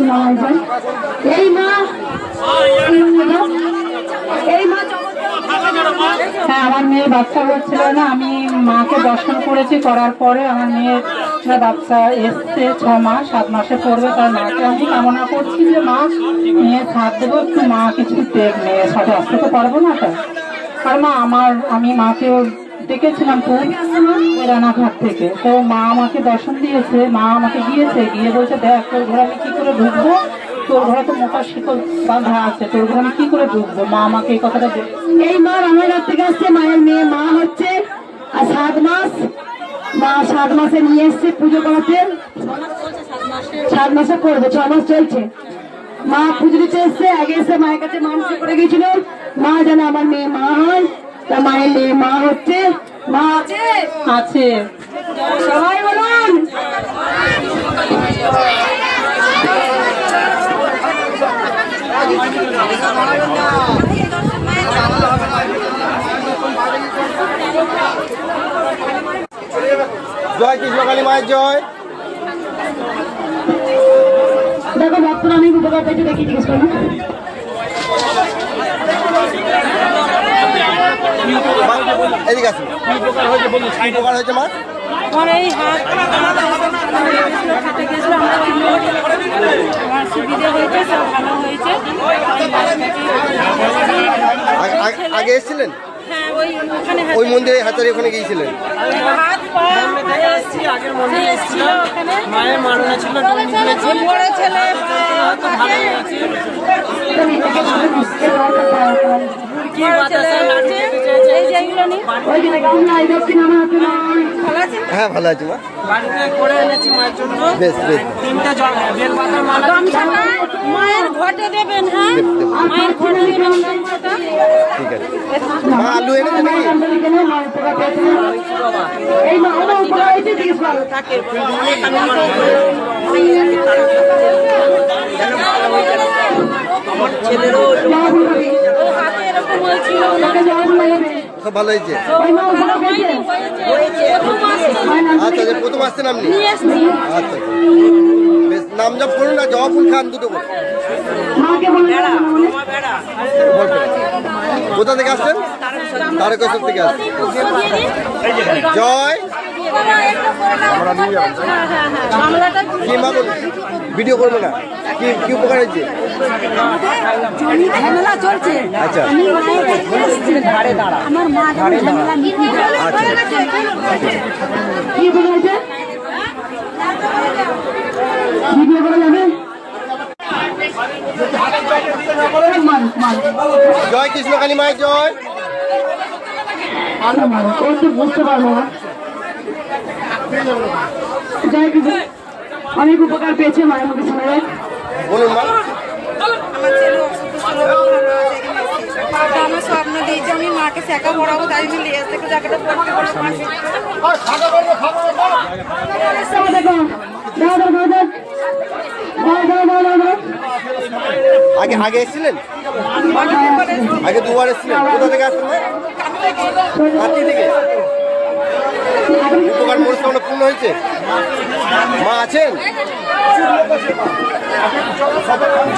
পেয়েছিলাম একজন। এই মা হ্যাঁ, আমার মেয়ের বাচ্চা হচ্ছিল না, আমি মাকে দর্শন করেছি, করার পরে আমার মেয়ের বাচ্চা এসছে 6 মাস 7 মাসে পড়বে। তার মাকে আমি কামনা করছি যে মা মেয়ে ছাদ দেবো, একটু মা কিছু দেখ, মেয়ের সাথে আসতে তো পারবো না তো। আর মা আমি মাকেও ডেকেছিলাম তো রানাঘাট থেকে, তো মা আমাকে দর্শন দিয়েছে, মা আমাকে গিয়ে বলছে দেখ তোর ঘরে আমি কি করে ঢুকবো, তোর ঘরে তো মোটা শিকল বাঁধা আছে, তোর ঘরে আমি কি করে ঢুকবো। মা আমাকে এই কথাটা এই মা রানাঘাট থেকে আসছে, মায়ের মেয়ে মা হচ্ছে আর 7 মাস, মা 7 মাসে নিয়ে এসছে পুজো করাতে, 7 মাসে করবে, 6 মাস চলছে। মা পুজো দিতে এসছে, আগে এসে মায়ের কাছে মানসিক করে গেছিল মা যেন আমার মেয়ে মা হয়, তা মায়ের মেয়ে মা হচ্ছে, মা আছে। সবাই বলুন জয় কৃষ্ণকালী মায়ের জয়। দেখো ভক্তরা অনেক উপকার পেয়েছে, দেখি জিজ্ঞেস করুন। এদিকে আসুন, কি উপকার হয়েছে বলুন, কি উপকার হয়েছে মা? আমার এই হাত গেছিল, আমার সুবিধা হয়েছে, সব ভালো হয়েছে। আগে এসেছিলেন? হ্যাঁ, ওই মন্দিরে হাতারি ওখানে গিয়েছিলেন? হাত পা আগের মন্দিরে এসেছিল, ওখানে মায়ের মাননা ছিল, বড় ছেলে হ্যাঁ ভালো আছে মা, বাড়িতে করে এনেছি মায়ের জন্য। বেশ বেশ, 3টা বেলপাতার মালা মায়ের ঘটে দেবেন। হ্যাঁ, মায়ের ঘটে দেবেন। ঠিক আছে মা। আলু এনেছে নাকি? আমার ছেলেরও হাতে এরকম হয়েছিল, সব ভালো হয়েছে? আচ্ছা, প্রথম আসছেন আপনি? আচ্ছা বেশ, নাম জপ করুন না, জবা ফুল খান দুটো করে। কোথা থেকে আসছেন? তারকেশ্বর থেকে আসছেন। জয় কি মা বলুন, ভিডিও করবো না, কি কি উপকার হয়েছে? ঝামেলা চলছে, আচ্ছা আমি মায়ের কাছে এসেছি, আমার মা ঝামেলা মিটে যায়। আচ্ছা কি বলেছে ভিডিও করা যাবে? জয় কৃষ্ণকালী মায়ের জয়। বুঝতে পারবো না। জয় কৃষ্ণ, অনেক উপকার পেয়েছে মায়ের মুখে শোনা যায়। বলুন মা। আমার ছেলে অসুস্থ ছিল, আমার স্বপ্ন দিয়েছে আমি মাকে শেখা পড়াবো, তাই আমি লেজ থেকে জায়গাটা পড়তে আগে আগে এসেছিলেন? আগে দুবার এসেছিলেন? কোথা থেকে আসছেন? হাতি থেকে। উপকার মনস্কামনা পূর্ণ হয়েছে? মা আছেন?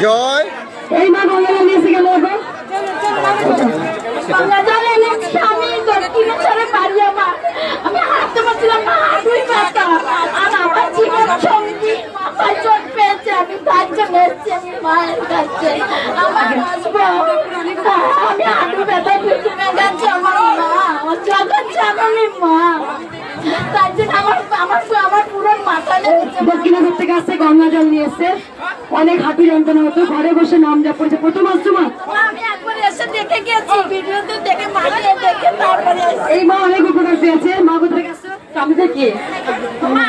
জয়। এই মা গঙ্গা নিয়ে এসে গেল, আমি হাঁটতে পারছিলাম না, হাঁটুই ব্যথা, আর আমার জীবন সঙ্গী মাথায় চোট পেয়েছে, আমি তার জন্য এসেছি আমি মায়ের কাছে। আমার আসবো, আমি হাঁটু ব্যথা পিছনে গেছে, আমার মা আমার জগৎ জানালি মা, তার জন্য আমার পুরো মাথা দক্ষিণাঘাট থেকে আসছে, গঙ্গা জল নিয়ে এসছে, অনেক হাঁটু যন্ত্রণা হতো, ঘরে বসে নাম জপ করেছে। প্রথম আসছো মা? আমি একবার এসে দেখে গেছি, ভিডিওতে দেখে মাকে দেখে তারপরে এই মা অনেক উপকার পেয়েছে। মা কোথা থেকে আসছো? আমি থেকে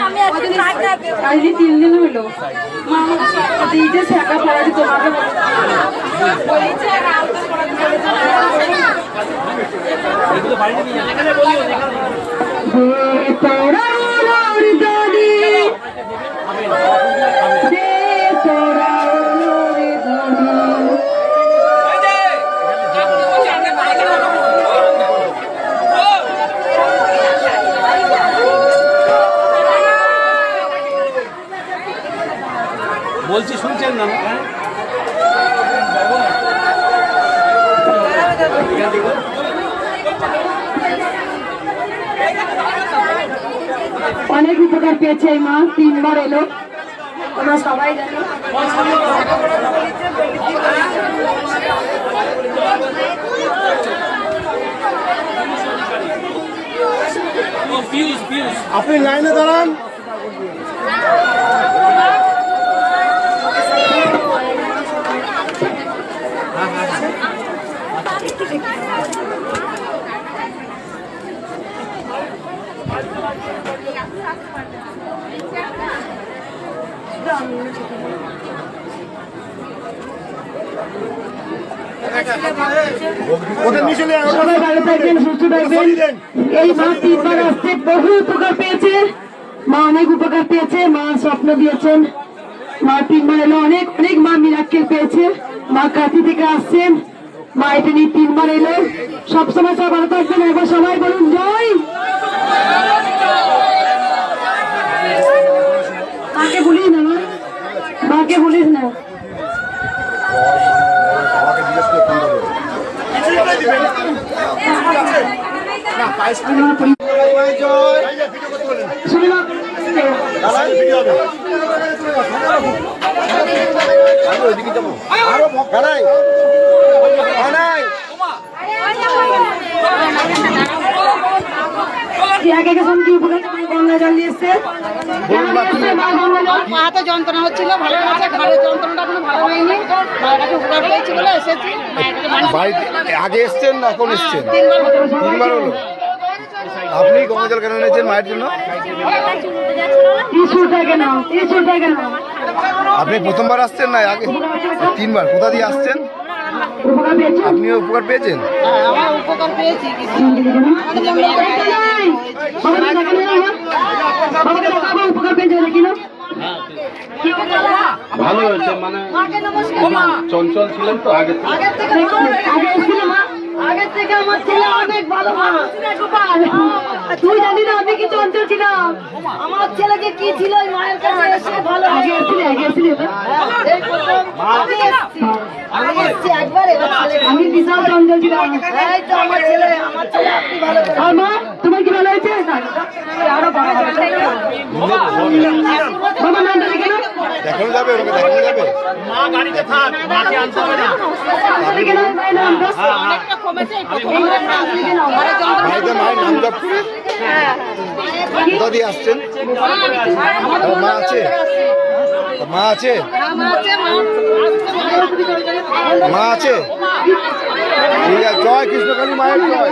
আমি আজকে 3 দিন হইলো মা দিয়েছে শেখা পড়াচ্ছি তোমাকে বলেছে বলছি শুনছেন না? অনেক উপকার পেয়েছে এই মা, 3 বার এলো, আমরা সবাই জানি। আপনি লাইনে দাঁড়ান। সবাই ভালো থাকবেন, সুস্থ থাকবেন। এই মা 3 বার আসছে, বহু উপকার পেয়েছে মা, অনেক উপকার পেয়েছে মা, স্বপ্ন দিয়েছেন মা, 3 বার এলো। অনেক অনেক মা মিরাক্কেল পেয়েছে মা, কাঁথি থেকে আসছেন মা, এটা নিয়ে 3 বার এলো। সবসময় সব ভালো থাকবেন, একবার সবাই বলুন জয়। মাকে বলিস না মা, মাকে বলিস না। গঙ্গা জল দিয়েছে, হাতে যন্ত্রণা হচ্ছিল, ভালো হয়েছে, ঘরের যন্ত্রণাটা কোনো ভালো হয়নি, মায়ের কাছে উপকার পেয়েছি বলে এসেছি। বাড়িতে আগে এসছেন না এখন এসছেন? 3 বার হলো। আপনি গঙ্গা জল কেন এনেছেন মায়ের জন্য? আপনি প্রথমবার আসছেন না আগে? 3 বার। কোথা দিয়ে আসছেন? আপনিও উপকার পেয়েছেন? আমার উপকার পেয়েছি কিছু। উপকার পেয়েছে নাকি না? ভালো হয়েছে, মানে চঞ্চল ছিলেন তো আগে থেকে। আগে এসেছিল মা, আগের থেকে আমার ছেলে অনেক ভালো মা। তুই জানি না আমি কি চঞ্চল ছিলাম, আমার ছেলেকে কি ছিল ওই মায়ের কাছে এসে ভালো। আগে এসেছিলি, আগে এসেছিলি এই প্রথম আমি এসেছি একবার। আমি বিশাল চঞ্চল ছিলাম, এই তো আমার ছেলে আপনি ভালো। আর মা তোমার কি ভালো হয়েছে? আরো ভালো হবে। বাবা নামটা লিখে নাও। দেখানো যাবে? ওকে দেখানো যাবে? মা গাড়িতে থাক, মাকে আনতে হবে না। লিখে নাও মায়ের নামটা। অনেকটা কমেছে, এই প্রথম লিখে নাও। বাড়িতে মায়ের নাম জপ করে কোথা দিয়ে আসছেন? মা আছে? মা আছে? মা আছে? ঠিক আছে, জয় কৃষ্ণকালী মায়ের জয়।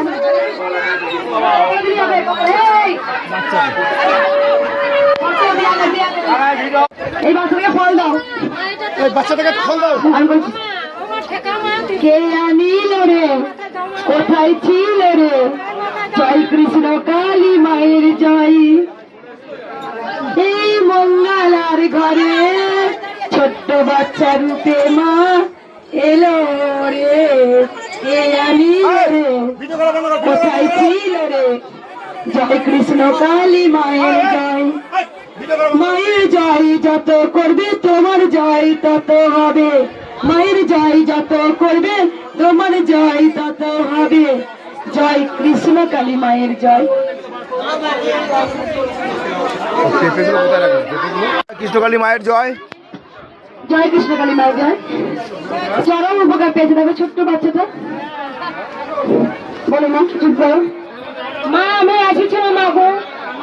এই বাচ্চাটাকে ফল দাও, এই বাচ্চাটাকে ফল দাও। আমি বলছি কে আনিল রে, কোথায় ছিল রে, জয় কৃষ্ণ কালী মায়ের জয়। এই মঙ্গলার ঘরে ছোট্ট বাচ্চা রূপে মা এলো রে, কে আনিল রে, কোথায় ছিল রে, জয় কৃষ্ণ কালী মায়ের জয়। মায়ের জয় যত করবে তোমার জয় তত হবে, মায়ের জয় যত করবে তোমার জয় তত হবে, জয় কৃষ্ণ কালী মায়ের জয়। কৃষ্ণকালী মায়ের জয়। জয় কৃষ্ণ কালী মায়ের জয়। চরম উপকার পেয়েছে, দেখো ছোট্ট বাচ্চাটা। বলো মা, চুপ করো। মা আমি এসেছিলাম মা গো,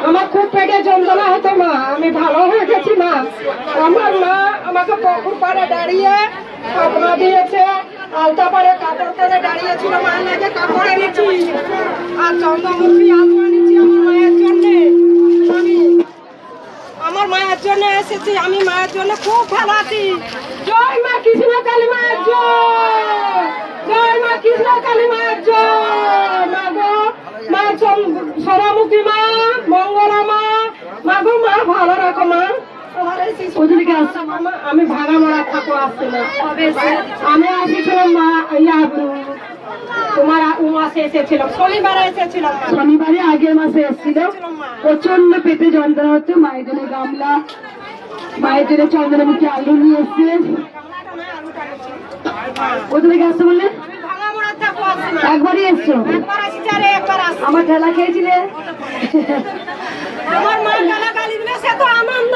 আমার খুব পেটে যন্ত্রণা হতো মা, আমি ভালো হয়ে গেছি মা। আমার মা আমাকে পুকুর পাড়ে দাঁড়িয়ে কাপড় দিয়েছে, আলতা পাড়ে কাপড় টেনে দাঁড়িয়েছিল, মায়ের লাগে কাপড় এনেছি আর চন্দ্রমুখী আলু এনেছি আমার মায়ের জন্যে। আমি আমার মায়ের জন্য এসেছি, আমি মায়ের জন্য খুব ভালো আছি। জয় মা কৃষ্ণ কালী মায়ের জয়, জয় মা কৃষ্ণ কালী মায়ের জয়। মা গো, মা সোনামুখী মা, মঙ্গলা মা, মা গো মা ভালো রাখো মা। ওদিকে আসছে মামা, আমি ভাড়া মারা থাকো আসছে না, আমি আসছিলাম মা। তোমার মাসে এসেছিলাম, শনিবারে এসেছিলাম, শনিবারে আগের মাসে এসেছিল। প্রচন্ড পেটে যন্ত্রণা হচ্ছে, মায়ের জন্য গামলা মায়ের জন্য চন্দ্রমুখী আলু নিয়ে এসছে। কোথা থেকে আসছো বললে? একবারই এসছো? আমার ঠেলা খেয়েছিলে? আমার মা গালা গালি দিলে সে তো আনন্দ,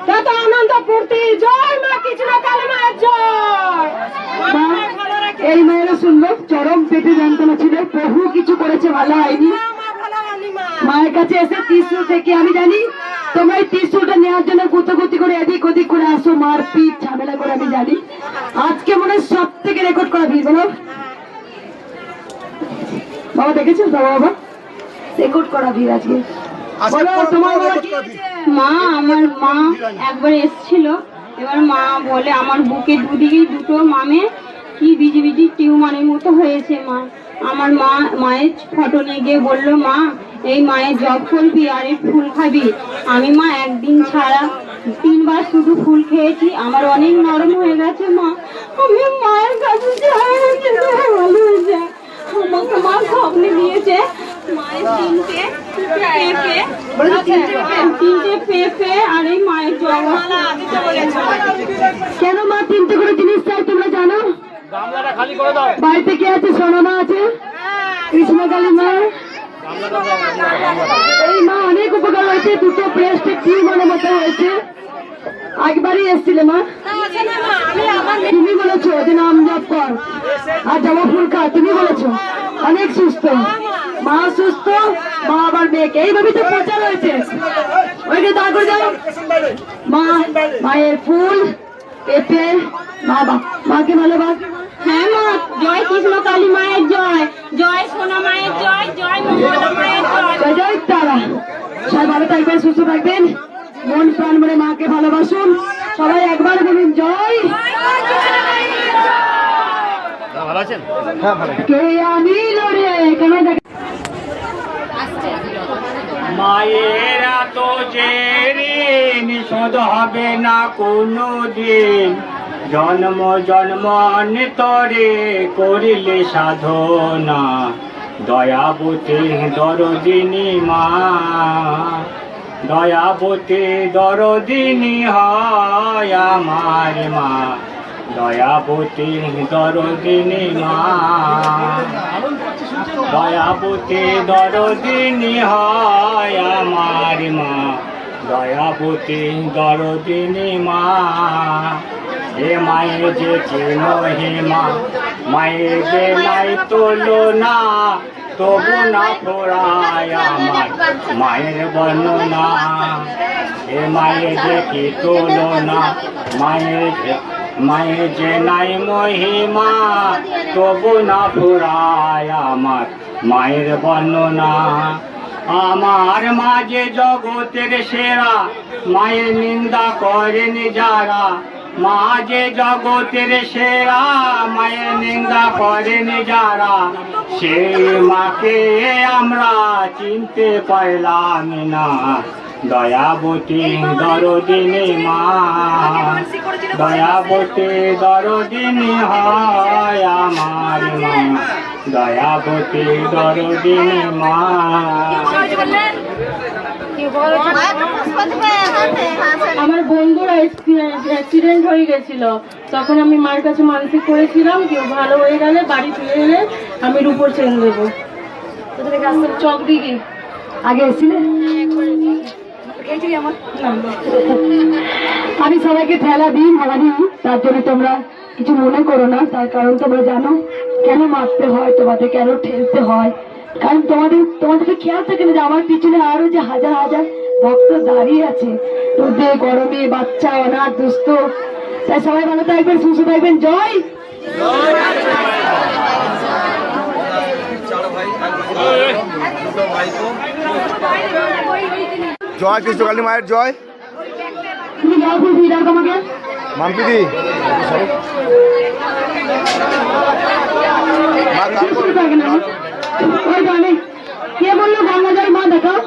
সে তো আনন্দ ফুর্তি। জয় মা কৃষ্ণ কালী মায়ের জয়। মা, এই মায়েরও শুনলো চরম পেটে যন্ত্রণা ছিল, বহু কিছু করেছে, ভালো হয়নি। মায়ের কাছে এসে ত্রিশূল থেকে, আমি জানি তোমরা এই ত্রিশূলটা নেওয়ার জন্য গুতগুতি করে এদিক ওদিক করে আসো, মারপিট ঝামেলা করে, আমি জানি। আজকে মনে হয় সব থেকে রেকর্ড করা ভিড়, বলো বাবা, দেখেছো বাবা রেকর্ড করা ভিড় আজকে। বলো তোমার বাবা কি হয়েছে? মা, আমার মা একবার এসেছিল, এবার মা বলে আমার বুকে দুদিকেই দুটো মামে কি বিজি বিজি টিউমারের মতো হয়েছে। মা, আমার মায়ের ফটো নিয়ে গিয়ে বললো, মা এই মায়ের জব করবি আর এই ফুল খাবি। আমি মা একদিন ছাড়া 3 বার শুধু ফুল খেয়েছি, আমার অনেক নরম হয়ে গেছে। মা, আমি মায়ের কাছে যাই, ভালো হয়ে যায়। আমাকে মা স্বপ্নে দিয়েছে মায়ের 3টে পেঁপে আর এই মায়ের জবা। কেন মা 3টে করে জিনিস চাই তোমরা জানো? বাড়িতে কে আছে? সোনামা আছে, কৃষ্ণকালী মা। এই মা অনেক উপকার হয়েছে, 2টো ব্রেস্টে টিউমারের মতো হয়েছে। একবারই এসছিলে মা, তুমি বলেছো যে নাম জপ কর আর জবা ফুল খা, তুমি বলেছো। অনেক সুস্থ মা, সুস্থ মা আবার মেয়েকে এইভাবে তো প্রচার হয়েছে। ওইকে দাঁড় করে যাও মা, মায়ের ফুল পেঁপে, বাবা মাকে ভালোবাস। হ্যাঁ মা, জয় কৃষ্ণ কালী মায়ের জয়, জয় সোনা মায়ের জয়, জয় মঙ্গলা মায়ের জয়। জয় জয় তারা। সবাই ভালো থাকবেন, সুস্থ থাকবেন, মন প্রাণ ভরে মাকে ভালোবাসুন। সবাই একবার বলুন জয়। ভালো আছেন? হ্যাঁ ভালো। কে আমি লড়ে কেন দেখ মায়ের তো যে ঋণ শোধ হবে না কোনো দিন, জন্ম জন্মান্তরে করিলে সাধনা, দয়াবতী দরদিনী মা, দয়াবতী দরদিনী হয় আমার মা, দয়াবতী দরদিনী মা, দয়াবতী দরদিনী হয় আমার মা, দয়াবতী দরদিনী মা। এ মায়ের যে কি মহিমা, মায়ের যে নাই তুলনা, তবু না ফোরায় আমার মায়ের বর্ণনা। এ মায়ের যে কি তুলনা, মায়ের যে নাই মহিমা, তবু না ফুরায় আমার মায়ের বর্ণনা। আমার মা যে জগতের সেরা, মায়ের নিন্দা করেন যারা, মা যে জগতের সেরা, মায়ের নিন্দা করেন যারা, সেই মাকে আমরা চিনতে পারলাম না। দয়াবতী দরদিনী মা, দয়াবতী দরদিনী হয় আমার মা, দয়াবতী দরদিনী মা। আমার বন্ধুর অ্যাক্সিডেন্ট হয়ে গেছিল, তখন আমি মার কাছে মানসিক করেছিলাম কেউ ভালো হয়ে গেলে বাড়ি ফিরে এলে আমি রূপোর চেন দেবো। চক দিকে আগে এসেছিলে? আমি সবাইকে ঠেলা দিই, মারা দিই, তার জন্য তোমরা কিছু মনে করো না। তার কারণ তোমরা জানো কেন মারতে হয়, তোমাদের কেন ঠেলতে হয়। কারণ তোমাদের খেয়াল থাকে না যে আমার পিছনে আরো যে হাজার হাজার ভক্ত দাঁড়িয়ে আছে, রোদে গরমে, বাচ্চা অনাথ দুস্থ। তাই সবাই ভালো থাকবেন, সুস্থ থাকবেন। জয় জয় কৃষ্ণকালী মায়ের জয়। তুমি যাও খুশি দাও তোমাকে মাম্পিদি ওই জানে কে বললো গঙ্গা জয় মা দেখাও,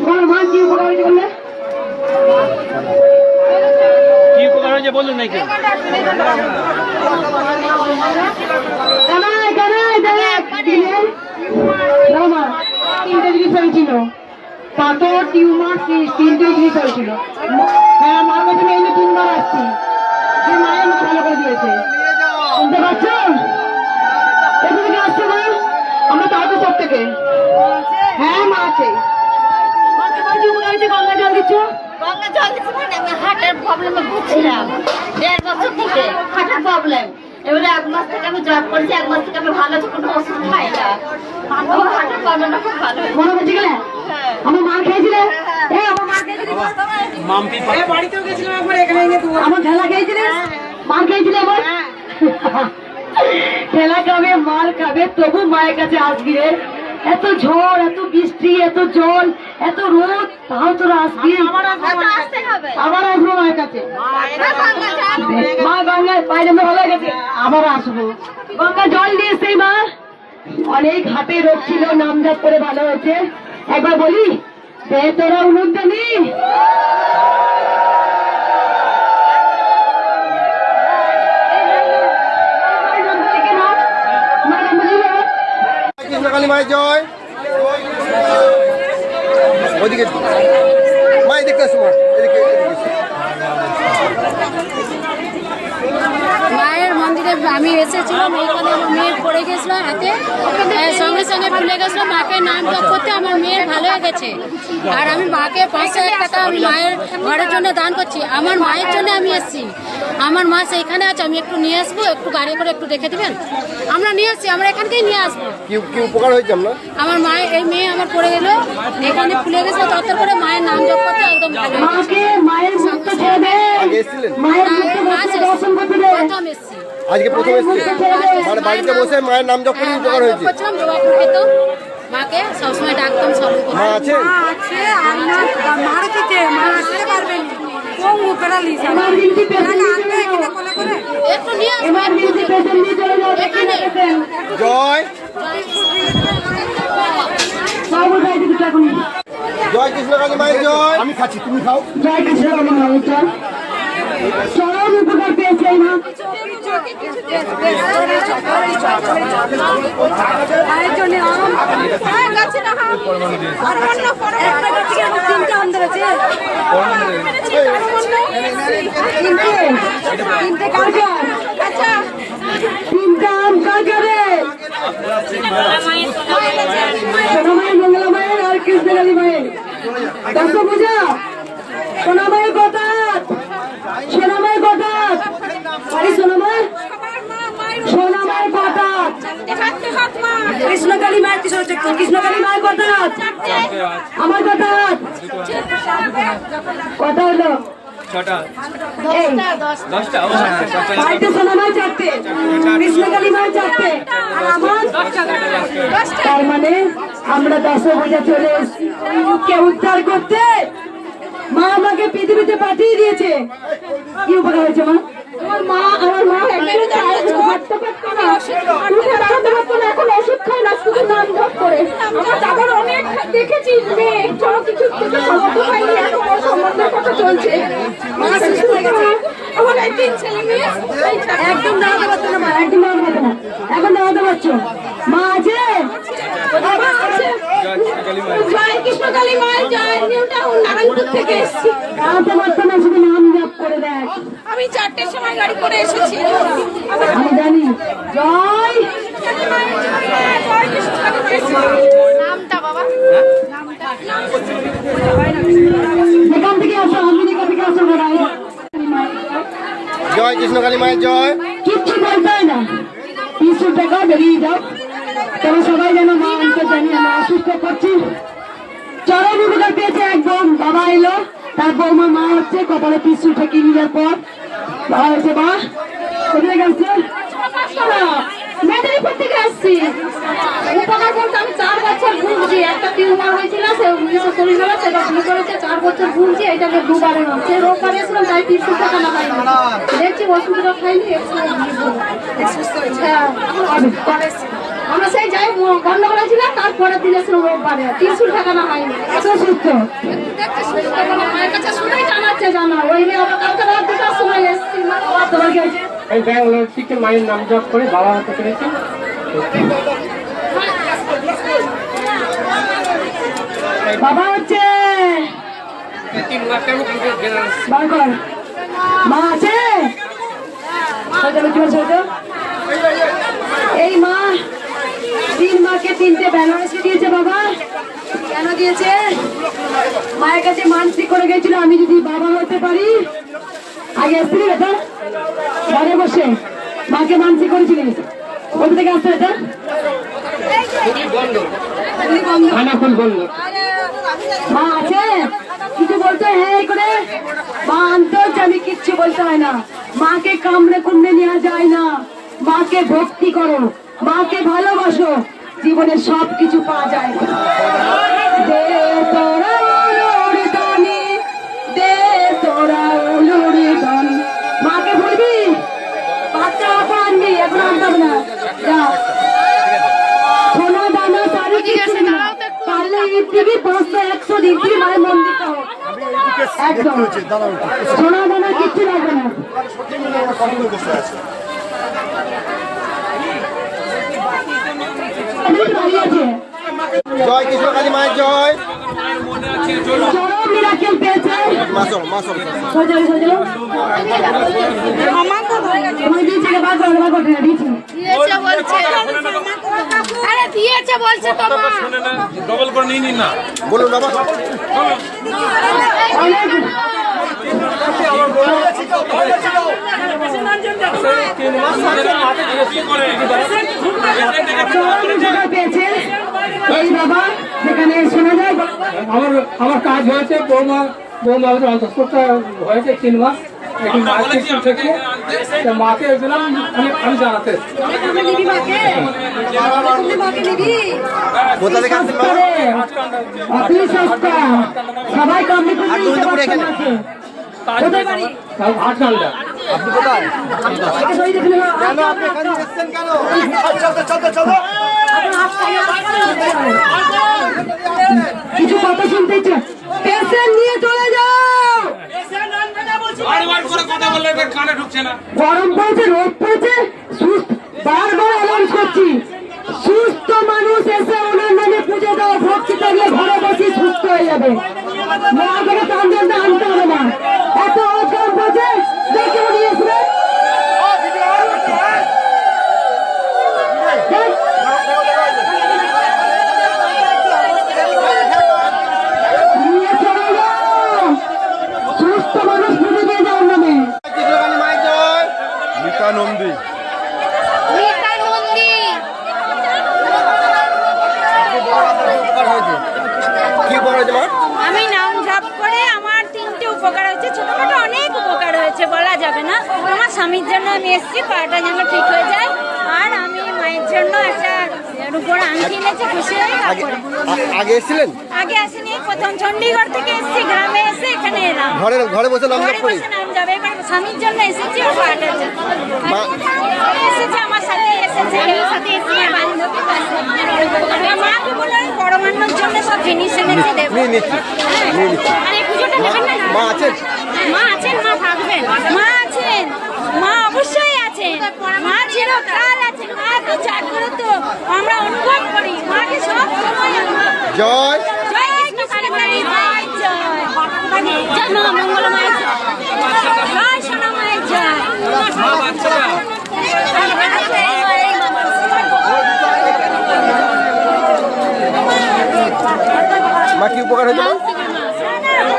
বলো মা কি উপকার হয়েছে বললে? কি উপকার হয়েছে বলুন নাকি? কানাই কানাই দেখ দিলে মা 3টে জিনিস হয়েছিল। পাথর টিউমার তিনটে জিনিস হয়েছিল। হ্যাঁ, মার কাছে আমি এনে 3 বার আসছি, যে মায়ের মা ভালো করে দিয়েছে। শুনতে পাচ্ছ? কোথা থেকে আসছে মা? আমরা তাহলে সব থেকে। হ্যাঁ, মা আছে। গঙ্গা জল দিচ্ছ? গঙ্গা জল দিচ্ছি মানে আমি হার্টের প্রবলেমে ভুগছিলাম 1.5 বছর থেকে, হার্টের প্রবলেম। এবারে 1 মাস থেকে আমি জব করছি, 1 মাস থেকে আমি ভালো আছি, কোনো ওষুধ খাই না। আমার হার্টের প্রবলেমটা খুব ভালো হয়েছে। মনে হচ্ছে গেলে আমার মার খেয়েছিলে? আমার মার খেয়েছিলে? মাম্পি বাড়িতেও গেছিলাম একবার, এখানে এনে দেবো। আমার ঠেলা খেয়েছিলে? মার খেয়েছিলে আমার? ঠেলা খাবে, মার খাবে, তবু মায়ের কাছে আসবি রে। এত ঝড়, এত বৃষ্টি, এত জল, এত রোদ, তাও তোরা আসবি। তো আসতে হবে। আবার আসবো মায়ের কাছে। মা গঙ্গায় বাইরে ভালো হয়ে গেছে, আবার আসবো। গঙ্গা জল দিয়ে এসেই মা অনেক হাতে রোগ ছিল, নামজাপ করে ভালো হয়েছে। একবার বলি দে তোরা উলুদানি। কৃষ্ণকালী মায়ের জয়। ওইদিকে মায়ের দেখতে আসো, মা এদিকে এসো। মায়ের মন্দিরে আমি এসেছিলাম, এইখানে আমার মেয়ের পড়ে গেছিল হাতে, সঙ্গে সঙ্গে ভুলে গেছিলো মাকে নাম জপ করতে, আমার মেয়ের ভালো হয়ে গেছে। আর আমি মাকে 5,000 টাকা আমি মায়ের ঘরের জন্য দান করছি, আমার মায়ের জন্য আমি এসেছি। আমার মা সেইখানে আছে, আমি একটু নিয়ে আসবো, একটু গাড়ি করে একটু রেখে দেবেন। আমরা নিয়ে আসছি, আমরা এখানকেই নিয়ে আসবো। কি উপকার হয়েছে আমরা? আমার মায়ের এই মেয়ে আমার পড়ে গেল, এখানে ফুলে গেছে, তত করে মায়ের নাম জপ করতে একদম ভালো হয়ে গেছে। মাকে মায়ের মুক্ত ছেড়ে দে, আগে এসেছিলেন? মায়ের মুক্ত বসে দর্শন করতে দে। প্রথম এসেছি, আজকে প্রথম এসেছিলেন? মানে বাড়িতে বসে মায়ের নাম জপ করে উপকার হয়েছে। করছিলাম জবা ফুল খেত, মাকে সবসময় ডাকতাম, সর্ব মা আছেন? এমার্জেন্সি পেশেন্ট নিয়ে চলে যাও। একটু নিয়ে আসবো, এমার্জেন্সি পেশেন্ট নিয়ে চলে যাও, দেখি না পেশেন্ট। জয় বাবু যাই দিদি এখন। জয় কৃষ্ণকালী মায়ের জয়। আমি খাচ্ছি, তুমি খাও। জয় কৃষ্ণ কালী মায়ের জয়। চরম উপকার পেয়েছে এই মা। মায়ের জন্য মায়ের কাছে না আর অন্য একটা কাছে আমি 3টা আম ধরেছে। তিনটে কাছে আচ্ছা 3টা আম কার কারে? সোনামায়ের, মঙ্গলা মায়ের আর কৃষ্ণকালী মায়ের। দশ পূজা সোনামায়ের কথা, সোনামায়ের কথা, আরে সোনামায়, সোনামায়ের কথা, কৃষ্ণকালী মায়ের কৃষ্ণকালী মায়ের কথা, আমার কথা কথা হলো 6টা এই 10টা। বাড়িতে সোনামায় 4টে, কৃষ্ণকালী মায়ের 4টে, আর আমার তার মানে আমরা 10 পূজা চলে এসেছি কে উদ্ধার করতে। মা আমাকে পৃথিবীতে পাঠিয়ে দিয়েছে। কি উপকার হয়েছে মা? আমার মা একদম হাঁটতে পারতো না, উঠে দাঁড়াতে পারতো না, এখন ওষুধ খায় না, শুধু নাম জপ করে। আমার দাদার অনেক দেখেছি মেয়ে, কোনো কিছু থেকে সম্বন্ধ পাইনি, এখন ওর সম্বন্ধের কথা চলছে। মা সুস্থ হয়ে গেছে। আমার এই 3 ছেলে মেয়ে একদম দাঁড়াতে পারতো না, মা একদম দাঁড়াতে পারতো না, এখন দাঁড়াতে পারছো। মা আছে? বাবা আছে। জয় কৃষ্ণকালী মায়ের জয়। নিউ টাউন নারায়ণপুর থেকে এসেছি। দাঁড়াতে পারতো না, শুধু নাম জপ করে দেখ। আমি 4টের সময় গাড়ি করে এসেছি। আমি জানি। জয় নামটা বাবা এখান থেকে আসো, আমেরিকা থেকে আসো বেড়াই। জয় কৃষ্ণকালী মায়ের জয়। কিচ্ছু বলতে হয় না, 30 টাকা বেরিয়ে যাও। তোমরা সবাই জানো মা, আমি তো জানি আমি অসুস্থ করছি। চরম উপকার পেয়েছে একদম। বাবা এলো, তার বৌমা মা হচ্ছে, কপালে 30 ঠেকে নিয়ে পর বাবা হয়েছে। মা কোথায় গেছে? মেদিনীপুর থেকে আসছি। উপকার বলতে আমি 4 বছর ভুগছি, একটা টিউমার হয়েছিল, সে শরীর গেল, সেটা ঠিক করেছে। 4 বছর ভুগছি, এটাকে 2 বারে সে রোববার এসেছিলাম, তাই 30 টাকা না পাইনি। দেখছি ওষুধটা খাইনি, হ্যাঁ আমরা সেই যাই বন্ধ করেছিলাম, তারপরে দিন এসেছিলাম রোববারে, 30 টাকা না হয়নি। এত সুস্থ মায়ের কাছে শুনেই জানাচ্ছে জানা। ওই নিয়ে আমার কালকে রাত 2টার সময় এসেছি। তোমার কি হয়েছে? আমি ব্যাঙ্গালোর থেকে মায়ের নাম জপ করে বাবা হতে পেরেছি। বাবা হচ্ছে বার কর। মা আছে? এই মা 3 মাকে 3টে বেনারসি দিয়েছে বাবা। কেন দিয়েছে? মায়ের কাছে মানসিক করে গেছিল আমি যদি বাবা হতে পারি। আগে আসছিলি এটা ঘরে বসে মাকে মানসিক করেছিলিস, কোথা থেকে আসছে এটা? মা আছে কিছু বলতে হ্যাঁ এই করে মা আন্তর্জামি কিচ্ছু বলতে হয় না। মাকে কামড়ে কুমড়ে নেওয়া যায় না। মাকে ভক্তি করো, মাকে ভালোবাসো, জীবনে সব কিছু পাওয়া যায়। দে তোরা উলুর দানি, দে তোরা উলুর দানি। মাকে বলবি বাচ্চা আনবি, এখন আনতে হবে না। যা সোনা দানা শাড়ি কিছু না, পারলে ঈদ দিবি 500-100 দিন দিবি মায়ের মন্দিরটা হোক। একদম সোনা দানা কিচ্ছু লাগবে না। জয় কৃষ্ণ কালী মায়ের জয়। চরম মিরাকেল পেয়েছে। সজল সজল তোমায় দিয়েছে রে, বার করো, বার করো, দিয়েছে। দিয়েছে বলছে, আরে দিয়েছে বলছে তো মা। ডবল করে নিয়ে নিন না। বলুন বাবা। অনেক পেয়েছে এই বাবা, যেখানে শোনা যায় আমার কাজ হয়েছে, বৌমা অন্তঃসত্ত্বা হয়েছে 3 মাস। এখন মায়ের কিছু থেকে মাকে দিলাম আমি জানাতে। কোথা থেকে আসছেন বাবা? অতি সস্তা, সবাই কমে কমে কোথায় বাড়ি? আটকালটা আপনি কোথায়? কেন আপনি এখানে এসেছেন কেন? চলো চলো। কিছু কথা শুনতে ইচ্ছে, পেশেন্ট নিয়ে চলে যাও। বারবার করে কথা বললে এবার কানে ঢুকছে না। গরম পড়ছে, রোদ পড়ছে, বারবার অ্যানাউন্স করছি, সুস্থ মানুষ এসে ওনার নামে পুজো দাও। ভক্তি থাকলে ঘরে বসে সুস্থ হয়ে যাবে। না করে তান্ডবটা আনতে হবে না। এত গরম পড়ছে, দেখে উনি এসবে নিয়ে চলে যাও। সুস্থ মানুষ পুজো দিয়ে যাও নামে। কৃষ্ণ কালী মায়ের জয়। মিতা নন্দী। কি উপকার হয়েছে মা? আমি নাম জপ করে আমার 3টে উপকার হয়েছে, ছোটখাটো অনেক উপকার হয়েছে, বলা যাবে না। আমার স্বামীর জন্য আমি এসেছি, পাটা যেন ঠিক হয়ে যায়। আর আমি মায়ের জন্য একটা রূপোর আংটি এনেছি, খুশি হয়ে তারপরে। আগে এসেছিলেন? আগে আসিনি, প্রথম চণ্ডীগড় থেকে এসেছি, গ্রামে এসে এখানে এলাম। ঘরে বসে নাম ঘরে জপ করি। বসে নাম জপ, এবার স্বামীর জন্য এসেছি, ওর পাটার জন্য এসেছে, আমার সাথে এসেছে, এর সাথে এসেছি, বান্ধবী মাকে বলে পরমান্নর জন্য সব জিনিস এনেছি, দেবো। নিয়ে নিচ্ছি। আর এই পুজোটা নেবেন না? মা আছেন? মা আছেন, মা থাকবেন, মা আছেন, মা অবশ্যই আছেন, মা চিরকাল আছেন। মা তো জাগ্রত, আমরা অনুভব করি মাকে সব সময়। জয়। জয় কৃষ্ণ কালী মায়ের জয়, জয় জয় মা মঙ্গল মায়ের জয়, জয় সোনা মায়ের জয়। মা কি উপকার হয়েছে মা?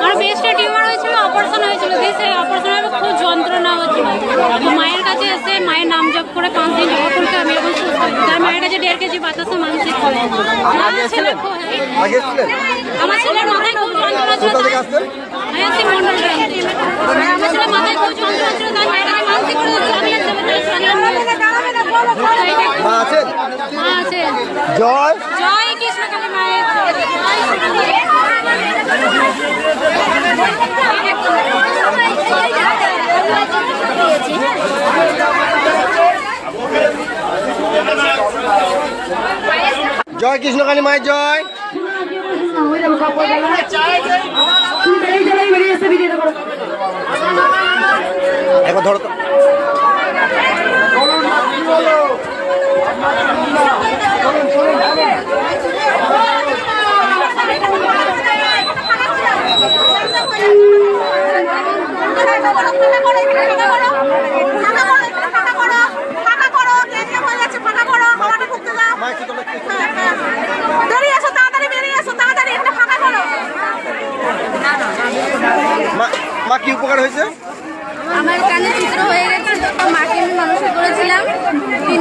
আমার বেস্টে টিউমার হয়েছিল, অপারেশন হয়েছিল, সেই অপারেশনের খুব যন্ত্রণা হচ্ছিল। তো মায়ের কাছে এসে মায়ের নাম জপ করে 5 দিন জপ করতে আমি এখন সুস্থ। তার মায়ের কাছে 1.5 কেজি বাতাসে মানসিক করে। আগে এসেছিলেন? আগে এসেছিলেন? আমার ছেলের মাথায় খুব যন্ত্রণা ছিল। কোথা থেকে আসছেন? আমি আছি মন্ডল গ্রাম। আমার ছেলের মাথায় খুব যন্ত্রণা ছিল, তাই মায়ের কাছে মানসিক করে আমি মা আছেন? মা আছে। জয়। জয় কৃষ্ণ কালী মায়ের জয় কৃষ্ণ কালী মায়ের জয়। একবার ধরো তো। মা কি উপকার হয়েছে? আমার কানে চিত্র হয়ে গেছে, তো মাকে আমি মানুষ করেছিলাম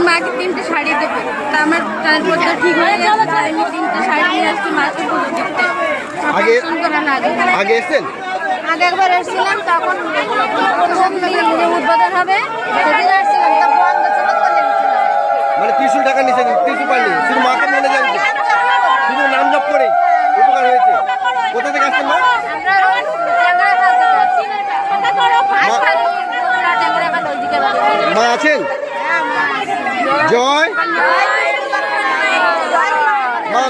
মাকে 3টে শাড়ি দেবো, তা আমার কানের পর্দা ঠিক হয়ে গেছে, তাই আমি 3টে শাড়ি নিয়ে আসছি মাকে পুজো দিতে। আগে অপারেশন করার আগে আগে এসেছেন? আগে একবার এসেছিলাম, তখন উদ্বোধন হবে সেদিন আসছিলাম, তা বন্ধ ছিল বলে গেছিলাম। মানে 300 টাকা নিয়েছেন, 300 পাইনি, শুধু মাকে নিয়ে যান, শুধু নাম জপ করে উপকার হয়েছে। কোথা থেকে আসছেন মা? মা আছেন? জয় মা।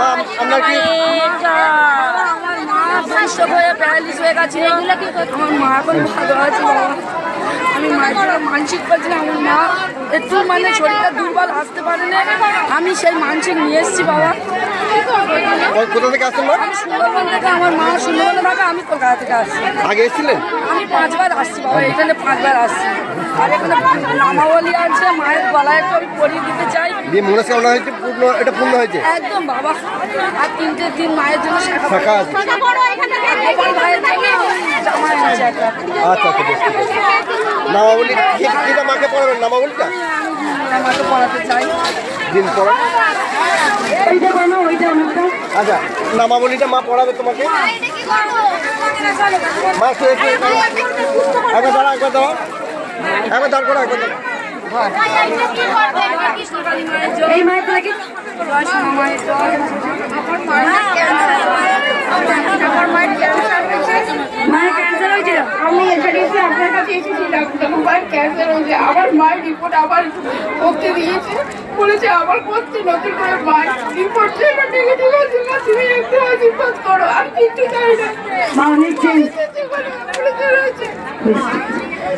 মা আপনার কি আমার মা এখন ভালো আছে বাবা। আমি মায়ের জন্য মানসিক করছিলাম, আমার মা একটু মানে শরীরটা দুর্বল, আসতে পারে না, আমি সেই মানসিক নিয়ে এসেছি বাবা। কোথা থেকে আসছেন মা? আমি সুন্দরবন থেকে, আমার মা সুন্দরবনে থাকে, আমি কলকাতা থেকে আসছি। আগে এসেছিলেন? আমি 5 বার আসছি বাবা, এখানে 5 বার আসছি। আর এখানে নামাবলী আছে, মায়ের গলায় একটু আমি পরিয়ে দিতে চাই। দিয়ে মনস্কামনা হয়েছে, পূর্ণ, এটা পূর্ণ হয়েছে একদম বাবা। আর 3টে দিন মায়ের জন্য শাখা আছে। গোপাল ভাইয়ের জন্য জামা এনেছে একটা। আচ্ছা আচ্ছা, বেশ ঠিক আছে। নামাবলী কিটা মাকে পড়াবেন? নামাবলীটা আমাকে পড়াতে চাই। দিন পড়া। আচ্ছা, নামাবলীটা মা পড়াবে তোমাকে। মা একবার দাঁড়া, একবার দাঁড়া, একবার দাঁড় করো, একবার দাঁড়া। এই মায়ের থেকে মায়ের ক্যান্সার হয়েছিল। আমি এখানে এসে আপনার কাছে এসেছিলাম, তখন মায়ের ক্যান্সার হয়েছে। আমার মায়ের রিপোর্ট আবার করতে দিয়েছে, বলেছে আবার করতে নতুন করে মায়ের রিপোর্ট যেটা নেগেটিভ আছে, মা তুমি একটু আশীর্বাদ করো, আর কিছু চাই না। মা অনেক চেঞ্জ।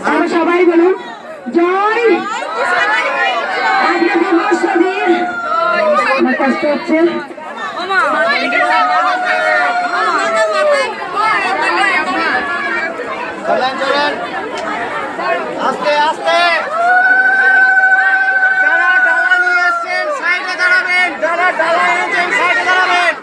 আমরা সবাই বলুন জয়। আজকে বিমর্ষদের আমার কষ্ট হচ্ছে। চলেন চলেন, আস্তে আস্তে। যারা ডালা নিয়ে এসছেন সাইডে দাঁড়াবেন, যারা ডালা এনেছেন সাইডে দাঁড়াবেন।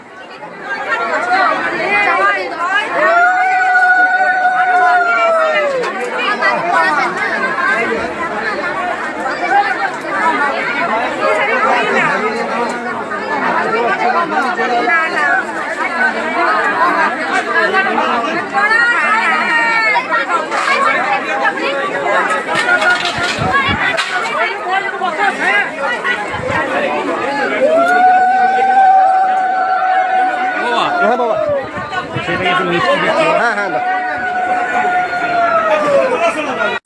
হ্যাঁ বাবা, হ্যাঁ হ্যাঁ,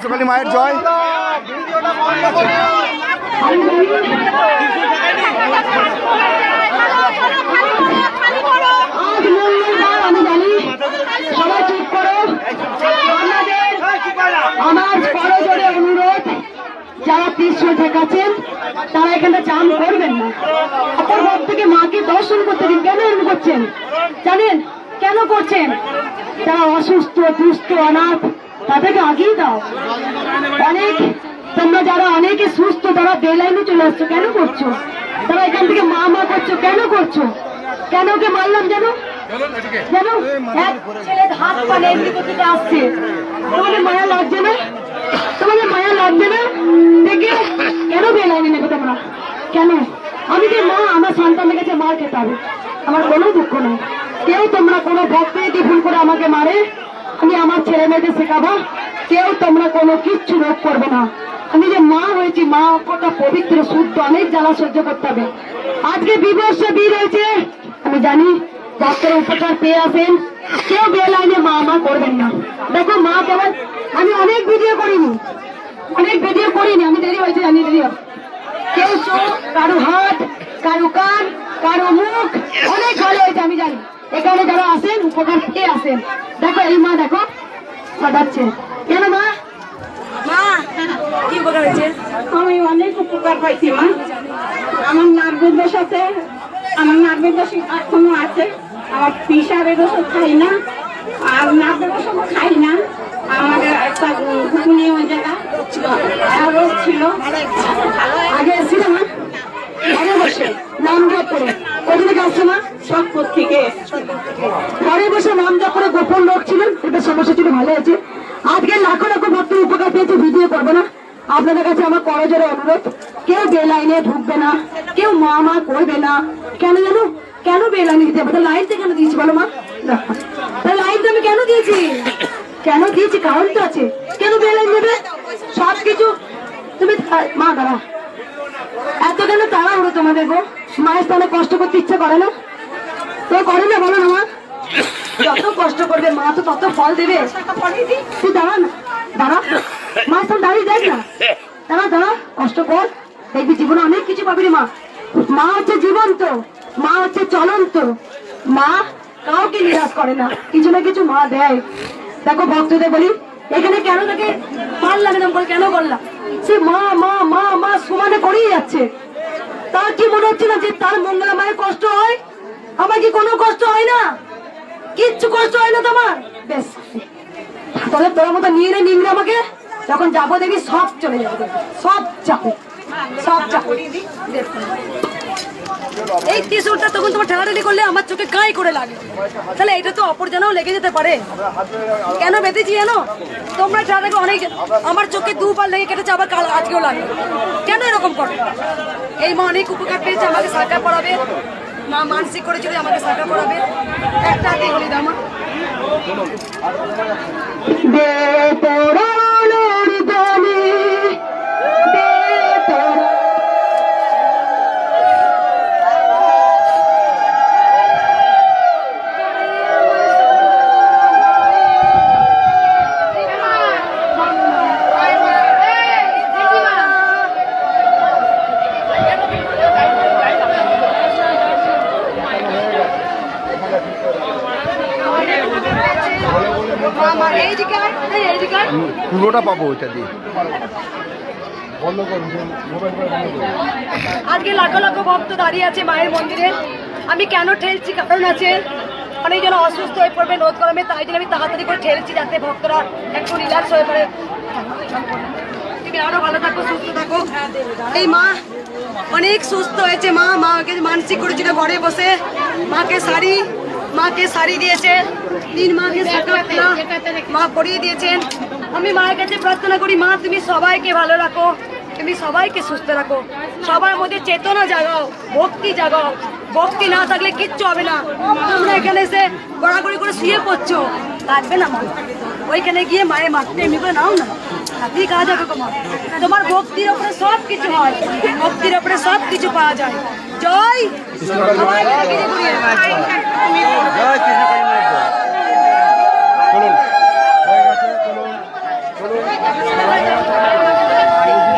সকালে মায়ের জয়। আমি জানি সবাই চুপ করো। আমার বড় জোরে অনুরোধ, যারা ত্রিশূল ঠেকাচ্ছেন তারা এখানে চান করবেন না। অপর ভাব থেকে মাকে দর্শন করতে দিন। কেন এরকম করছেন জানেন? কেন করছেন? যারা অসুস্থ, দুস্থ, অনাথ, তাদেরকে আগেই দাও। অনেক তোমরা যারা অনেকে সুস্থ, তারা বেলাইনে চলে আসছো, কেন করছো? তারা এখান থেকে মা মা করছো, কেন করছো? কেন ওকে মারলাম জানো? জানো এক ছেলে হাত পালে এমনি করতে আসছে, তোমাদের মায়া লাগছে না? তোমাদের মায়া লাগছে না? দেখে কেন বেলাইনে নেবে তোমরা? কেন? আমি যে মা, আমার সন্তানের কাছে মার খেতে হবে, আমার কোনো দুঃখ নেই। কেউ তোমরা কোনো ভক্তি ভুল করে আমাকে মারে, আমি আমার ছেলে মেয়েদের শেখাবো, কেউ তোমরা কোনো কিচ্ছু রোগ করবে না। আমি যে মা হয়েছি, মা কত পবিত্র শুদ্ধ, অনেক জ্বালা সহ্য করতে হবে। আজকে বিবর্ষ বীর হয়েছে, আমি জানি ডাক্তারের উপকার পেয়ে আসেন, কেউ বেলাইনে মা মা করবেন না। দেখো মা কেমন, আমি অনেক ভিডিও করিনি, আমি দেরি হয়েছে জানি, দেরি হবে। কেউ চোখ, কারো হাত, কারো কান, কারো মুখ, অনেক ভালো হয়েছে আমি জানি। এখানে যারা আসেন উপকার পেয়ে আসেন। দেখো এই মা, দেখো কাটাচ্ছে কেন মা? কি উপকার হয়েছে? আমি অনেক উপকার পাইছি মা। আমার নার্ভের দোষ আছে, আমার নার্ভের দোষ এখনো আছে। আমার প্রেশারের ওষুধ খাই না, আর নার্ভের ওষুধ খাই না। আমাদের একটা ঘুগনি ওই জায়গা আরো ছিল আগে এসেছিল না ঘরে বসে নাম জপ করে কোথা থেকে আসছে না সবপুর থেকে ঘরে বসে নাম জপ করে গোপন লোক ছিলেন এটা সমস্যা ছিল ভালো আছে আজকে লাখো লাখো ভক্তের উপকার পেয়েছে ভিডিও করবে না আপনাদের কাছে আমার করজোরে অনুরোধ কেউ বেলাইনে ঢুকবে না কেউ মা করবে না কেন জানো কেন বেলাইনে দিতে হবে লাইনটা কেন দিয়েছি বলো মা লাইনটা আমি কেন দিয়েছি কারণ তো আছে কেন বেলাইন দেবে সবকিছু তুমি মা দাঁড়া এত কেন তাড়াহুড়ো তোমাদের গো মায়ের স্থানে কষ্ট করতে ইচ্ছা করে না তো করে না বলো না মা যত কষ্ট করবে মা তো তত ফল দেবে তুই দাঁড়া না দাঁড়া মায়ের স্থানে দাঁড়িয়ে দেখ না দাঁড়া কষ্ট কর দেখবি জীবনে অনেক কিছু পাবি রে মা হচ্ছে জীবন্ত মা হচ্ছে চলন্ত মা কাউকে নিরাশ করে না কিছু না কিছু মা দেয় দেখো ভক্তদের বলি এখানে কেন তাকে মারলাম এরকম করে কেন করলাম সে মা মা মা মা সমানে করেই যাচ্ছে তার কি মনে হচ্ছে না যে তার মঙ্গলা মায়ের কষ্ট হয় আমার কি কোনো কষ্ট হয় না কিচ্ছু কষ্ট হয় না তোমার বেশ তাহলে তোর মতো নিয়ে নে নিংড়ে আমাকে যখন যাবো দেখবি সব চলে যাবে সব যাবে এই ত্রিশূলটা তখন তোমার ঠেলাঠেলি করলে আমার চোখে গায়ে করে লাগে তাহলে এটা তো অপরজনাও লেগে যেতে পারে কেন বেঁধেছি জানো তোমরা ঠেলাটাকে অনেক আমার চোখে দুবার লেগে কেটেছে আবার কাল আজকেও লাগে কেন এরকম করো এই মা অনেক উপকার পেয়েছে আমাকে শাখা পড়াবে মা মানসিক করেছিল আমাকে শাখা পড়াবে একটা হাতে বলি দাও মা পুরোটা পাবো ওইটা দিয়ে আজকে লাখো লাখো ভক্ত দাঁড়িয়ে আছে মায়ের মন্দিরে আমি কেন ঠেলছি কারণ আছে অনেকজন অসুস্থ হয়ে পড়বে রোদ গরমে তাই জন্য আমি তাড়াতাড়ি করে ঠেলছি যাতে ভক্তরা একটু রিল্যাক্স হয়ে পড়ে তুমি আরো ভালো থাকো সুস্থ থাকো এই মা অনেক সুস্থ হয়েছে মাকে মানসিক করেছিল ঘরে বসে মাকে শাড়ি দিয়েছে 3 মাকে মা পরিয়ে দিয়েছেন আমি মায়ের কাছে প্রার্থনা করি মা তুমি সবাইকে ভালো রাখো তুমি সবাইকে সুস্থ রাখো সবার মধ্যে চেতনা জাগাও ভক্তি জাগাও ভক্তি না থাকলে কিচ্ছু হবে না তোমরা এখানে এসে গড়াগড়ি করে শুয়ে পড়ছো লাগবে না মা ওইখানে গিয়ে মায়ের মাঠে এমনি করে নাও না তাতেই কাজ হবে তোমার ভক্তির ওপরে সব কিছু হয় ভক্তির ওপরে সব কিছু পাওয়া যায় জয়